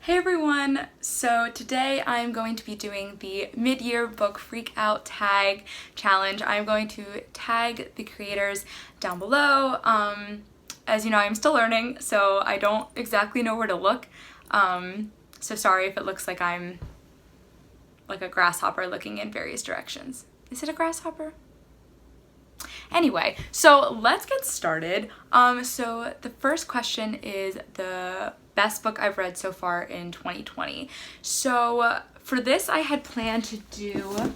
Hey everyone! So today I'm going to be doing the mid-year book freak out tag challenge. I'm going to tag the creators down below. As you know, I'm still learning, so I don't exactly know where to look. So sorry if it looks like I'm like a grasshopper looking in various directions. Is it a grasshopper? Anyway, so let's get started. So the first question is the best book I've read so far in 2020. So for this, I had planned to do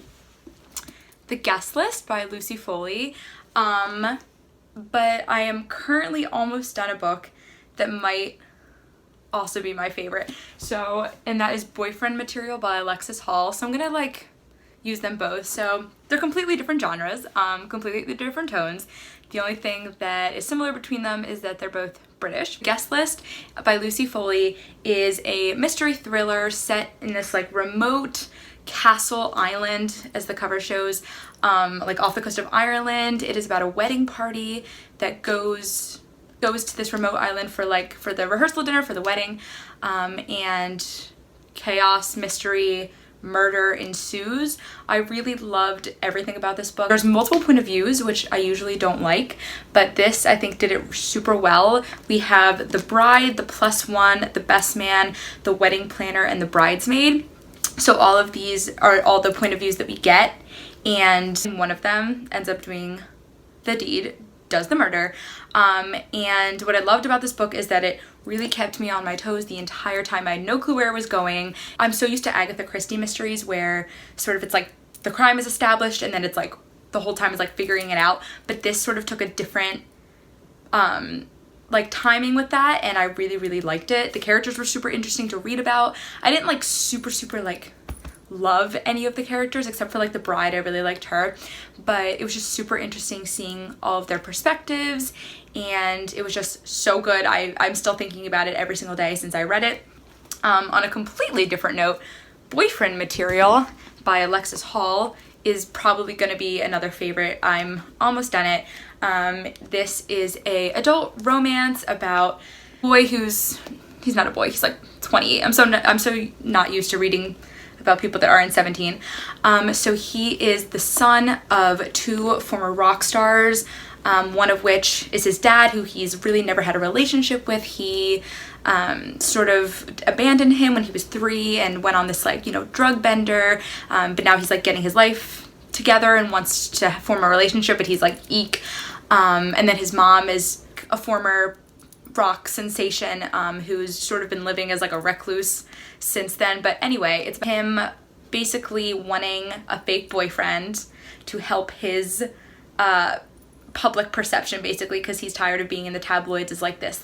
The Guest List by Lucy Foley, but I am currently almost done a book that might also be my favorite. So, and that is Boyfriend Material by Alexis Hall. So I'm gonna use them both. So they're completely different genres, completely different tones. The only thing that is similar between them is that they're both British. Guest List by Lucy Foley is a mystery thriller set in this remote castle island, as the cover shows, off the coast of Ireland. It is about a wedding party that goes to this remote island for the rehearsal dinner for the wedding, and chaos, mystery, murder ensues. I really loved everything about this book. There's multiple point of views, which I usually don't like, but this I think did it super well. We have the bride, the plus one, the best man, the wedding planner, and the bridesmaid. So all of these are all the point of views that we get, and one of them ends up doing the deed, does the murder. And what I loved about this book is that it really kept me on my toes the entire time. I had no clue where it was going. I'm so used to Agatha Christie mysteries where sort of it's like the crime is established and then it's like the whole time is figuring it out. But this sort of took a different timing with that, and I really, really liked it. The characters were super interesting to read about. I didn't super love any of the characters except for the bride. I really liked her, but it was just super interesting seeing all of their perspectives, and it was just so good. I'm still thinking about it every single day since I read it. On a completely different note, Boyfriend Material by Alexis Hall is probably going to be another favorite. I'm almost done it. This is a adult romance about a boy he's not a boy, he's 28. I'm so not used to reading about people that aren't 17. So he is the son of two former rock stars, one of which is his dad, who he's really never had a relationship with. He sort of abandoned him when he was 3 and went on this drug bender, but now he's getting his life together and wants to form a relationship, but he's eek. And then his mom is a former rock sensation, who's sort of been living as a recluse since then. But anyway, it's him basically wanting a fake boyfriend to help his public perception, basically, because he's tired of being in the tabloids as this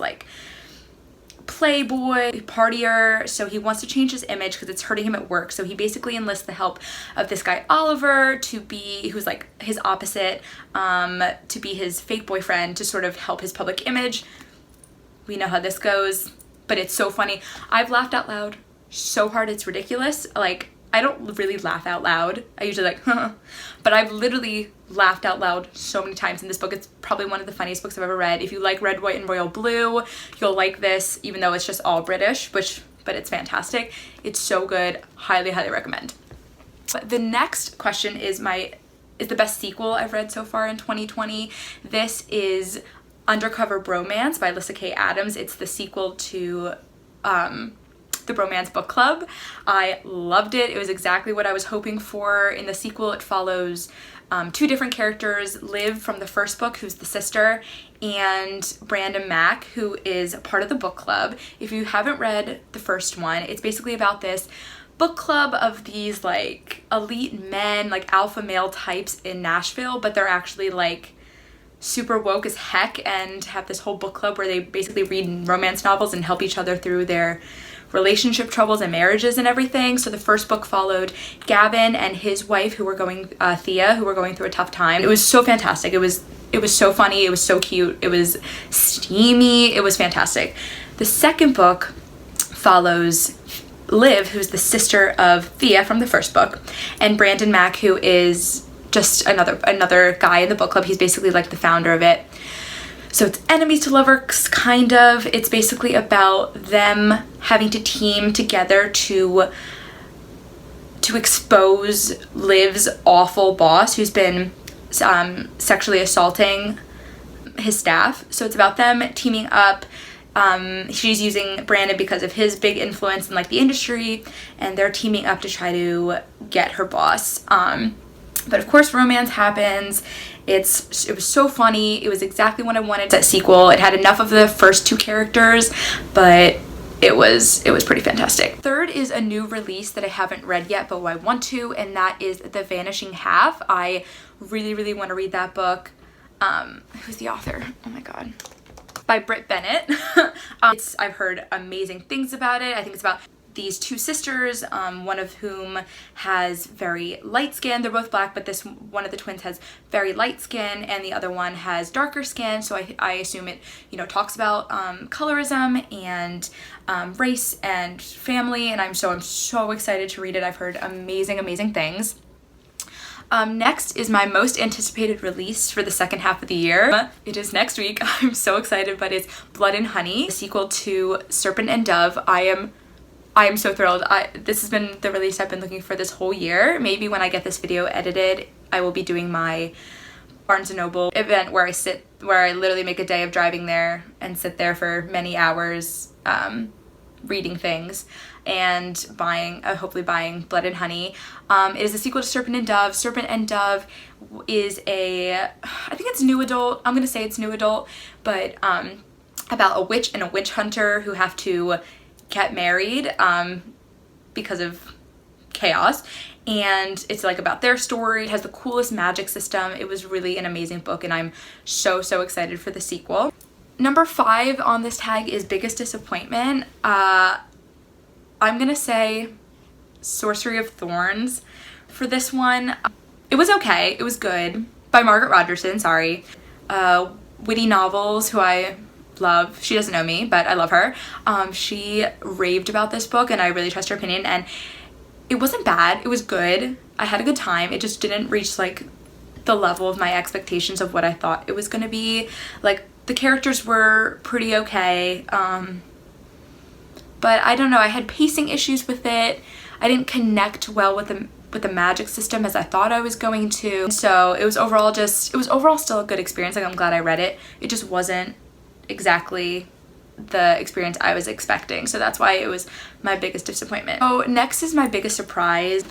playboy partier. So he wants to change his image because it's hurting him at work. So he basically enlists the help of this guy Oliver, who's his opposite, to be his fake boyfriend, to sort of help his public image. We know how this goes, but it's so funny. I've laughed out loud so hard, it's ridiculous. I don't really laugh out loud. I usually but I've literally laughed out loud so many times in this book. It's probably one of the funniest books I've ever read. If you like Red, White, and Royal Blue, you'll like this, even though it's just all British, but it's fantastic. It's so good. Highly, highly recommend. But the next question is the best sequel I've read so far in 2020. This is Undercover Bromance by Lyssa Kay Adams. It's the sequel to the Bromance Book Club. I loved it. It was exactly what I was hoping for. In the sequel, it follows two different characters, Liv from the first book, who's the sister, and Brandon Mack, who is part of the book club. If you haven't read the first one, it's basically about this book club of these elite men, alpha male types in Nashville, but they're actually super woke as heck and have this whole book club where they basically read romance novels and help each other through their relationship troubles and marriages and everything. So the first book followed Gavin and his wife, Thea, who were going through a tough time. It was so fantastic. It was so funny. It was so cute. It was steamy. It was fantastic. The second book follows Liv, who's the sister of Thea from the first book, and Brandon Mack, who is just another guy in the book club. He's basically the founder of it. So it's enemies to lovers, kind of. It's basically about them having to team together to expose Liv's awful boss who's been sexually assaulting his staff. So it's about them teaming up. She's using Brandon because of his big influence in like the industry, and they're teaming up to try to get her boss. But of course romance happens. It was so funny. It was exactly what I wanted. That sequel, it had enough of the first two characters, but it was pretty fantastic. Third is a new release that I haven't read yet, but I want to, and that is The Vanishing Half. I really want to read that book. Who's the author? Oh my god. By Britt Bennett. I've heard amazing things about it. I think it's about these two sisters, one of whom has very light skin. They're both black, but one of the twins has very light skin and the other one has darker skin. So I assume it, talks about colorism and race and family, and I'm so excited to read it. I've heard amazing things. Next is my most anticipated release for the second half of the year. It is next week. I'm so excited, but it's Blood and Honey, the sequel to Serpent and Dove. I am so thrilled. This has been the release I've been looking for this whole year. Maybe when I get this video edited, I will be doing my Barnes & Noble event where I literally make a day of driving there and sit there for many hours reading things and hopefully buying Blood and Honey. It is a sequel to Serpent and Dove. Serpent and Dove is I think it's new adult. I'm gonna say it's new adult, but about a witch and a witch hunter who have to get married because of chaos, and it's like about their story. It has the coolest magic system. It was really an amazing book, and I'm so excited for the sequel. Number 5 on this tag is biggest disappointment. I'm gonna say Sorcery of Thorns. For this one, it was okay. It was good. By Margaret Rogerson, sorry. Witty Novels, who I love. She doesn't know me, but I love her. She raved about this book, and I really trust her opinion, and it wasn't bad. It was good. I had a good time. It just didn't reach like the level of my expectations of what I thought it was gonna be. Like, the characters were pretty okay, but I don't know, I had pacing issues with it. I didn't connect well with the magic system as I thought I was going to. So it was overall still a good experience. Like, I'm glad I read it. It just wasn't exactly the experience I was expecting. So that's why it was my biggest disappointment. So next is my biggest surprise.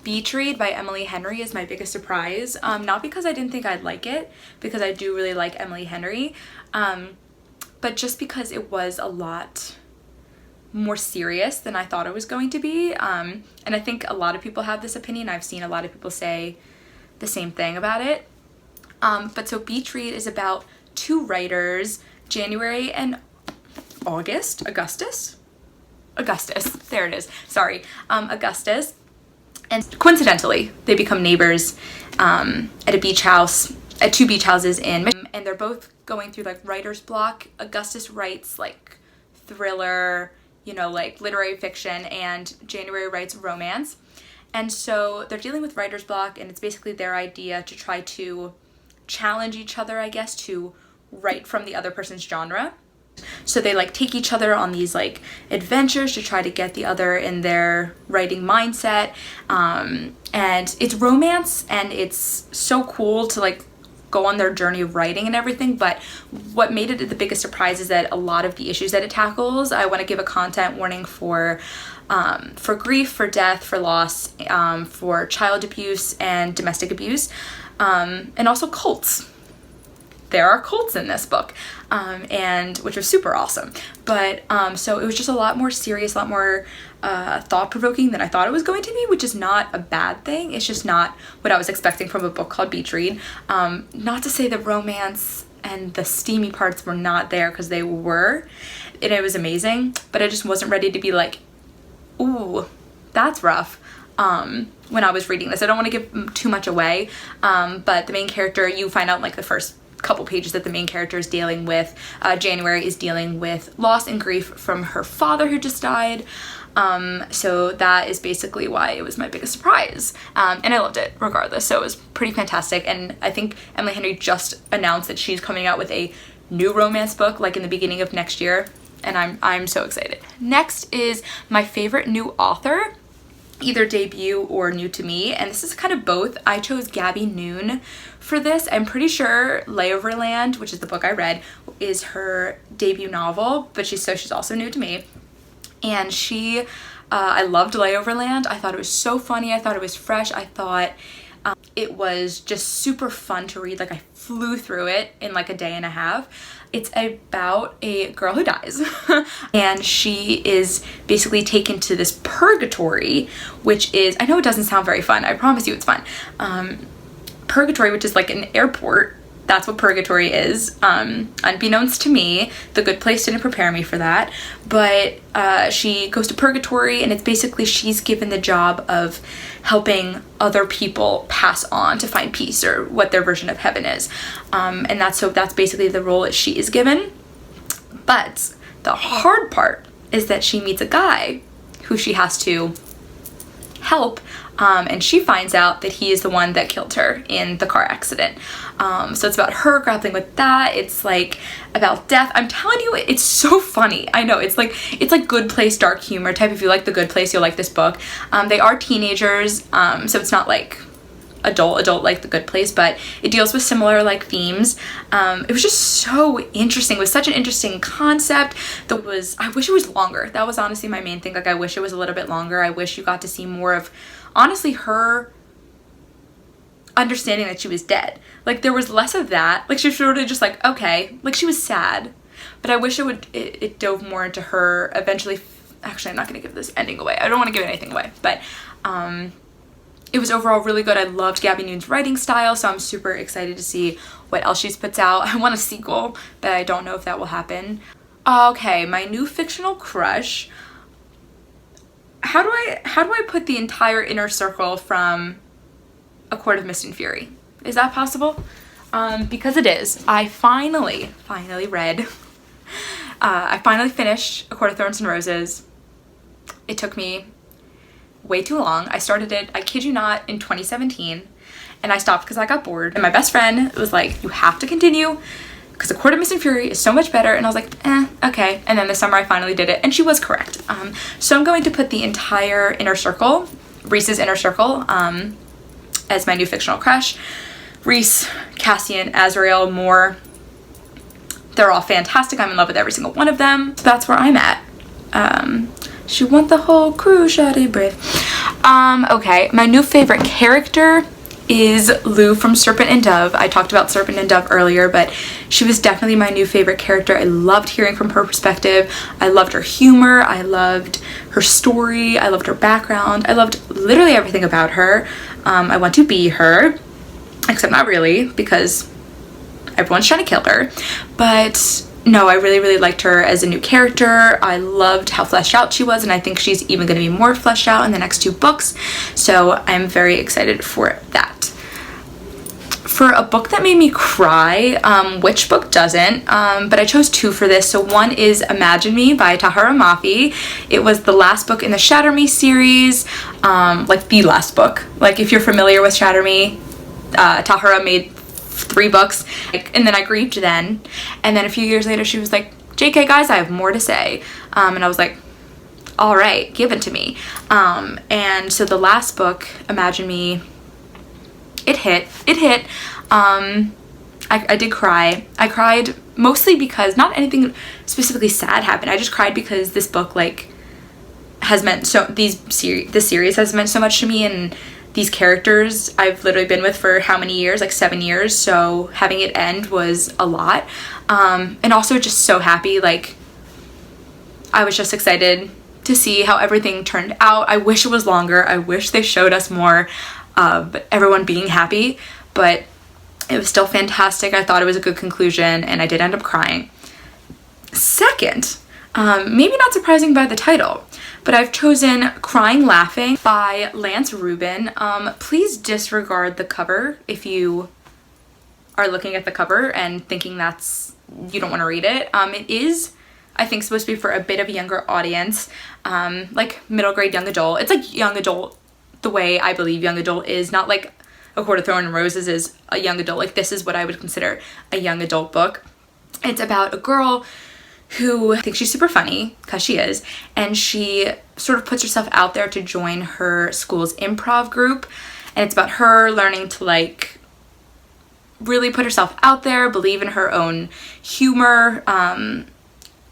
Beach Read by Emily Henry is my biggest surprise. Not because I didn't think I'd like it, because I do really like Emily Henry, but just because it was a lot more serious than I thought it was going to be. And I think a lot of people have this opinion. I've seen a lot of people say the same thing about it. But so Beach Read is about two writers, January and Augustus, there it is, sorry, Augustus. And coincidentally, they become neighbors at two beach houses in Michigan, and they're both going through like writer's block. Augustus writes like thriller, like literary fiction, and January writes romance. And so they're dealing with writer's block, and it's basically their idea to try to challenge each other, I guess, to write from the other person's genre. So they like take each other on these like adventures to try to get the other in their writing mindset, and it's romance, and it's so cool to like go on their journey of writing and everything. But what made it the biggest surprise is that a lot of the issues that it tackles, I want to give a content warning for grief, for death, for loss, for child abuse and domestic abuse, and also cults. There are cults in this book, and which was super awesome. But so it was just a lot more serious, a lot more thought-provoking than I thought it was going to be, which is not a bad thing. It's just not what I was expecting from a book called Beach Read. Not to say the romance and the steamy parts were not there, because they were, and it was amazing, but I just wasn't ready to be like, ooh, that's rough. When I was reading this, I don't want to give too much away, but the main character, you find out in like the first couple pages that the main character is dealing with, January is dealing with loss and grief from her father who just died. So that is basically why it was my biggest surprise, and I loved it regardless. So it was pretty fantastic, and I think Emily Henry just announced that she's coming out with a new romance book like in the beginning of next year, and I'm so excited. Next is my favorite new author, either debut or new to me, and this is kind of both. I chose Gabby Noon for this. I'm pretty sure Layoverland, which is the book I read, is her debut novel, but she's also new to me. And I loved Layoverland. I thought it was so funny. I thought it was fresh. I thought it was just super fun to read. Like, I flew through it in like a day and a half. It's about a girl who dies and she is basically taken to this purgatory, which is, I know it doesn't sound very fun. I promise you it's fun. Purgatory, which is like an airport. That's what purgatory is. Unbeknownst to me, The Good Place didn't prepare me for that, but she goes to purgatory, and it's basically she's given the job of helping other people pass on to find peace, or what their version of heaven is. And that's basically the role that she is given. But the hard part is that she meets a guy who she has to help, and she finds out that he is the one that killed her in the car accident. So it's about her grappling with that. It's like about death. I'm telling you, it's so funny. I know, it's like Good Place dark humor type. If you like The Good Place, you'll like this book. They are teenagers, so it's not like adult like The Good Place, but it deals with similar like themes. It was just so interesting. It was such an interesting concept. I wish it was longer. That was honestly my main thing. Like, I wish it was a little bit longer. I wish you got to see more of, honestly, her understanding that she was dead. Like, there was less of that. Like, she was sort of just like, okay, like, she was sad, but I wish it dove more into her eventually. Actually, I'm not going to give this ending away. I don't want to give anything away, but it was overall really good. I loved Gabby Noon's writing style, so I'm super excited to see what else she puts out. I want a sequel, but I don't know if that will happen. Okay, my new fictional crush. How do I put the entire inner circle from A Court of Mist and Fury? Is that possible? Because it is. I finally read. I finally finished A Court of Thorns and Roses. It took me way too long. I started it, I kid you not, in 2017, and I stopped because I got bored. And my best friend was like, you have to continue because A Court of Mist and Fury is so much better. And I was like, okay. And then this summer I finally did it, and she was correct. So I'm going to put the entire inner circle, Reese's inner circle, as my new fictional crush. Reese, Cassian, Azrael, Moore. They're all fantastic. I'm in love with every single one of them. So that's where I'm at. She want the whole crew, shawty brave. Okay, my new favorite character is Lou from Serpent and Dove. I talked about Serpent and Dove earlier, but she was definitely my new favorite character. I loved hearing from her perspective. I loved her humor. I loved her story. I loved her background. I loved literally everything about her. I want to be her, except not really, because everyone's trying to kill her. But no, I really liked her as a new character. I loved how fleshed out she was, and I think she's even going to be more fleshed out in the next 2 books. So I'm very excited for that. For a book that made me cry, which book doesn't? But I chose 2 for this. So one is Imagine Me by Tahara Mafi. It was the last book in the Shatter Me series, like the last book. Like, if you're familiar with Shatter Me, Tahara made 3 books, and then I grieved then, and then a few years later she was like, JK guys, I have more to say, and I was like, all right, give it to me. And so the last book, Imagine Me, it hit. I did cry. I cried mostly because not anything specifically sad happened. I just cried because this book like has meant so, this series has meant so much to me, and these characters I've literally been with for how many years? Like 7 years. So having it end was a lot. And also just so happy. Like, I was just excited to see how everything turned out. I wish it was longer. I wish they showed us more of everyone being happy, but it was still fantastic. I thought it was a good conclusion, and I did end up crying. Second, maybe not surprising by the title, but I've chosen Crying Laughing by Lance Rubin. Please disregard the cover if you are looking at the cover and thinking you don't want to read it. It is, I think, supposed to be for a bit of a younger audience, like middle grade young adult. It's like young adult the way I believe young adult is, not like A Court of Thorns and Roses is a young adult. Like, this is what I would consider a young adult book. It's about a girl who thinks she's super funny, because she is, and she sort of puts herself out there to join her school's improv group, and it's about her learning to like really put herself out there, believe in her own humor.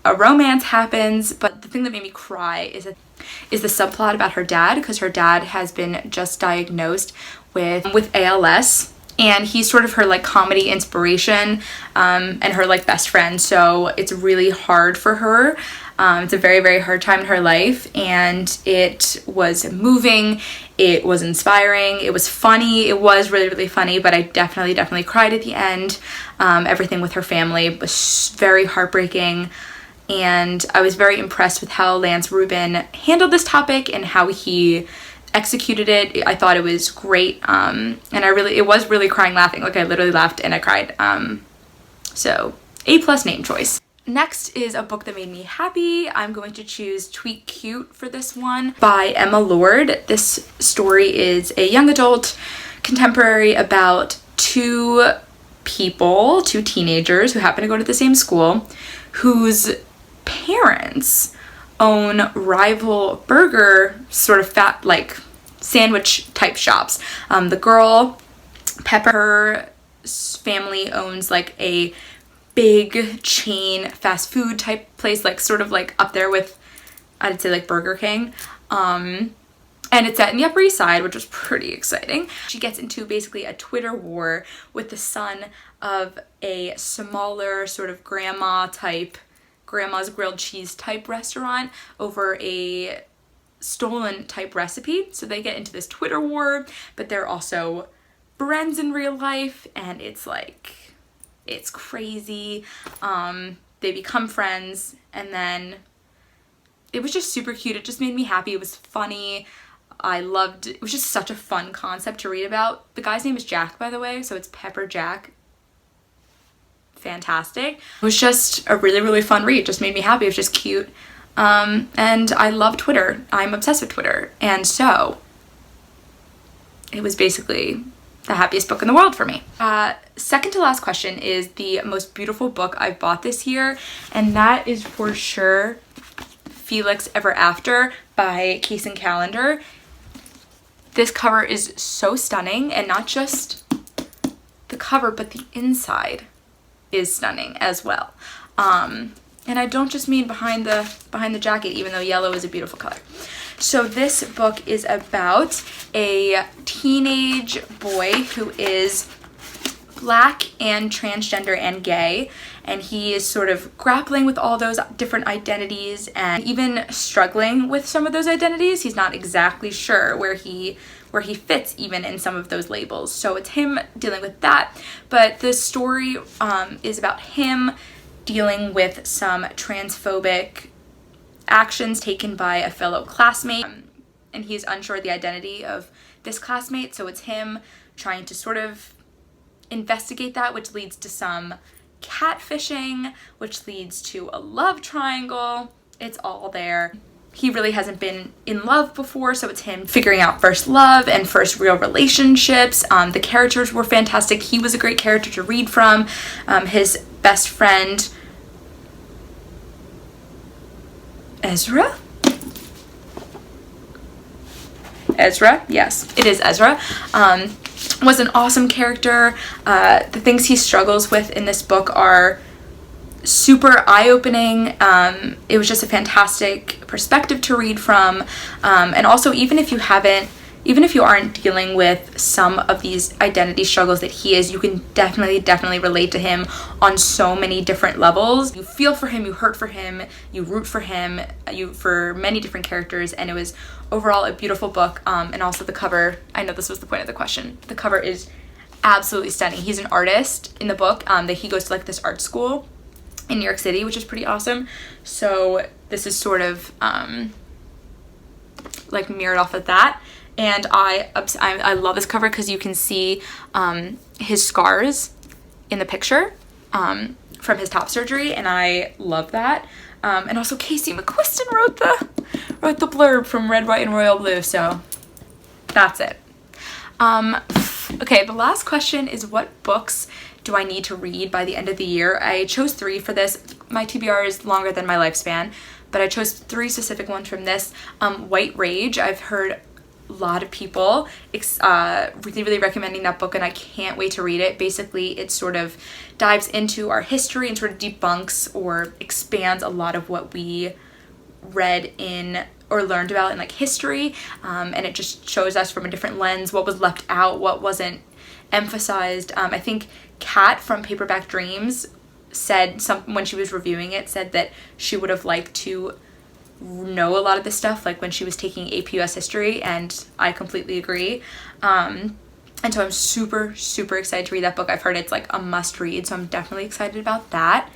A romance happens, but the thing that made me cry is the subplot about her dad, because her dad has been just diagnosed with ALS, and he's sort of her like comedy inspiration and her like best friend, so it's really hard for her. It's a very, very hard time in her life, and it was moving, it was inspiring, it was funny, it was really, really funny, but I definitely cried at the end. Everything with her family was very heartbreaking, and I was very impressed with how Lance Rubin handled this topic and how he executed it. I thought it was great, and it was really crying laughing. Like, I literally laughed and I cried. So A+ name choice. Next is a book that made me happy. I'm going to choose Tweet Cute for this one by Emma Lord. This story is a young adult contemporary about two teenagers who happen to go to the same school, whose parents own rival burger sort of fat like sandwich type shops. The girl, Pepper, her family owns like a big chain fast food type place, like sort of like up there with, I'd say, like Burger King. And it's set in the Upper East Side, which was pretty exciting. She gets into basically a Twitter war with the son of a smaller sort of grandma's grilled cheese type restaurant over a stolen type recipe. So they get into this Twitter war, but they're also friends in real life, and it's like, it's crazy. They become friends, and then it was just super cute. It just made me happy. It was funny. It was just such a fun concept to read about. The guy's name is Jack, by the way, so it's Pepper Jack. Fantastic. It was just a really, really fun read. It just made me happy. It was just cute. And I love Twitter. I'm obsessed with Twitter. And so it was basically the happiest book in the world for me. Second to last question is the most beautiful book I've bought this year, and that is for sure Felix Ever After by Kacen Callender. This cover is so stunning, and not just the cover, but the inside is stunning as well. And I don't just mean behind the jacket, even though yellow is a beautiful color. So this book is about a teenage boy who is Black and transgender and gay, and he is sort of grappling with all those different identities and even struggling with some of those identities. He's not exactly sure where he fits even in some of those labels. So it's him dealing with that, but the story is about him dealing with some transphobic actions taken by a fellow classmate, and he's unsure of the identity of this classmate, so it's him trying to sort of investigate that, which leads to some catfishing, which leads to a love triangle. It's all there. He really hasn't been in love before, so it's him figuring out first love and first real relationships. The characters were fantastic. He was a great character to read from. His best friend, Ezra? Yes, it is Ezra. Was an awesome character. The things he struggles with in this book are super eye-opening. It was just a fantastic perspective to read from, and also even if you aren't dealing with some of these identity struggles that he is, you can definitely relate to him on so many different levels. You feel for him, you hurt for him, you root for him, for many different characters, and it was overall a beautiful book. And also the cover, I know this was the point of the question, the cover is absolutely stunning. He's an artist in the book, that he goes to like this art school in New York City, which is pretty awesome. So this is sort of like mirrored off of that. And I love this cover because you can see his scars in the picture from his top surgery, and I love that. And also Casey McQuiston wrote the blurb from Red, White, and Royal Blue, so that's it. Okay, the last question is, what books do I need to read by the end of the year? I chose 3 for this. my TBR is longer than my lifespan, but I chose 3 specific ones from this. White Rage, I've heard a lot of people really recommending that book, and I can't wait to read it. Basically, it sort of dives into our history and sort of debunks or expands a lot of what we read in or learned about in like history, and it just shows us from a different lens what was left out, what wasn't emphasized. I think Kat from Paperback Dreams said when she was reviewing it, said that she would have liked to know a lot of this stuff like when she was taking AP US history, and I completely agree. And so I'm super excited to read that book. I've heard it's like a must read, so I'm definitely excited about that.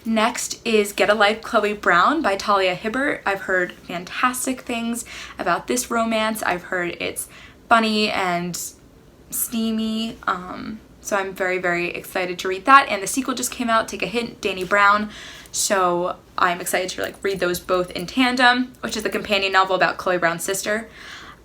Next is Get a Life, Chloe Brown by Talia Hibbert. I've heard fantastic things about this romance. I've heard it's funny and steamy, so I'm very excited to read that. And the sequel just came out, Take a Hint, Dani Brown, so I'm excited to like read those both in tandem, which is the companion novel about Chloe Brown's sister.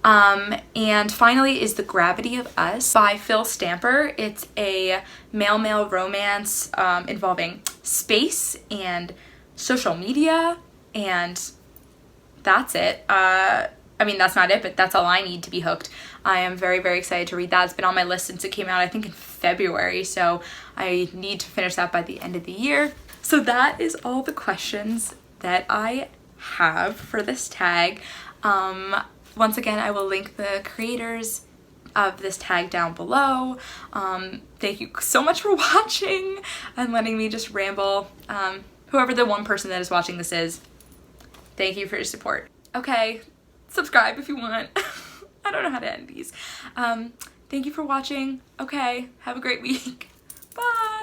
And finally is The Gravity of Us by Phil Stamper. It's a male romance involving space and social media, and that's it. I mean, that's not it, but that's all I need to be hooked. I am very excited to read that. It's been on my list since it came out, I think in February, so I need to finish that by the end of the year. So that is all the questions that I have for this tag. Once again, I will link the creators of this tag down below. Thank you so much for watching and letting me just ramble. Whoever the one person that is watching this is, thank you for your support. Okay, subscribe if you want. I don't know how to end these. Thank you for watching. Okay, have a great week. Bye.